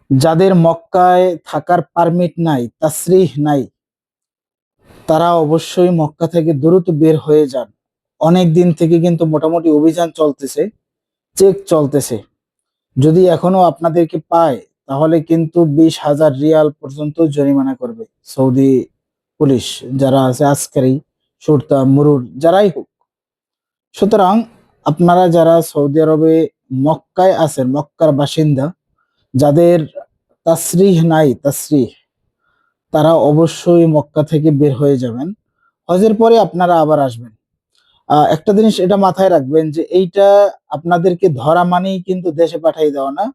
যাদের মক্কায় থাকার পারমিট নাই, তাসরিহ নাই, তারা অবশ্যই মক্কা থেকে দ্রুত বের হয়ে যান। অনেক দিন থেকে কিন্তু মোটামুটি অভিযান চলতেছে, চেক চলতেছে। যদি এখনো আপনাদেরকে পায় তাহলে কিন্তু 20,000 রিয়াল পর্যন্ত জরিমানা করবে সৌদি পুলিশ, যারা আছে আজকারি, সুরতা, মুরুর, যারাই হোক। সুতরাং আপনারা যারা সৌদি আরবে মক্কায় আছেন, মক্কার বাসিন্দা, যাদের তাসরিহ নাই, তাসরিহ, তারা অবশ্যই মক্কা থেকে বের হয়ে যাবেন। হজের পরে আপনারা আবার আসবেন। একটা জিনিস এটা মাথায় রাখবেন যে এইটা আপনাদেরকে ধরা মানেই কিন্তু দেশে পাঠিয়ে দেওয়া না,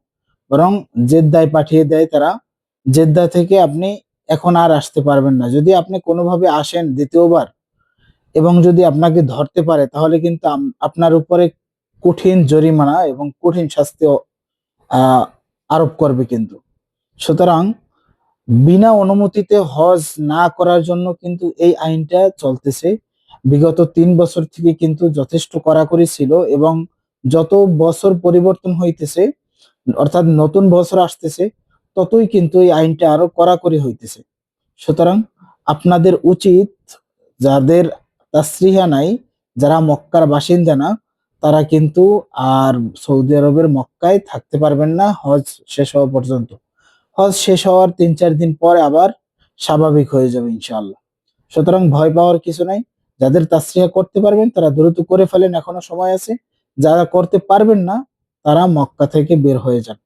বরং জেদ্দায় পাঠিয়ে দেয় তারা। জেদ্দা থেকে আপনি এখন আর আসতে পারবেন না। যদি আপনি কোনোভাবে আসেন দ্বিতীয়বার এবং যদি আপনাকে ধরতে পারে তাহলে কিন্তু আপনার উপরে কঠিন জরিমানা এবং কঠিন শাস্তি আহ আরোপ করবে কিন্তু। সুতরাং বিনা অনুমতিতে হজ না করার জন্য কিন্তু এই আইনটা চলতেছে। বিগত 3 বছর থেকে কিন্তু যথেষ্ট কড়াকড়ি ছিল, এবং যত বছর পরিবর্তন হইতেছে, অর্থাৎ নতুন বছর আসতেছে, ততই কিন্তু এই আইনটা আরো কড়াকড়ি হইতেছে। সুতরাং আপনাদের উচিত, যাদের তাসরিহা নাই, যারা মক্কার বাসিন্দা না, তারা কিন্তু আর সৌদি আরবের মক্কায় থাকতে পারবেন না হজ শেষ হওয়া পর্যন্ত। হজ শেষ হওয়ার 3-4 দিন পরে আবার স্বাভাবিক হয়ে যাবে ইনশাআল্লাহ। সুতরাং ভয় পাওয়ার কিছু নাই। যাদের তাসরিহা করতে পারবেন তারা দ্রুত করে ফেলেন, এখনো সময় আছে। যারা করতে পারবেন না তারা মক্কা থেকে বের হয়ে যান।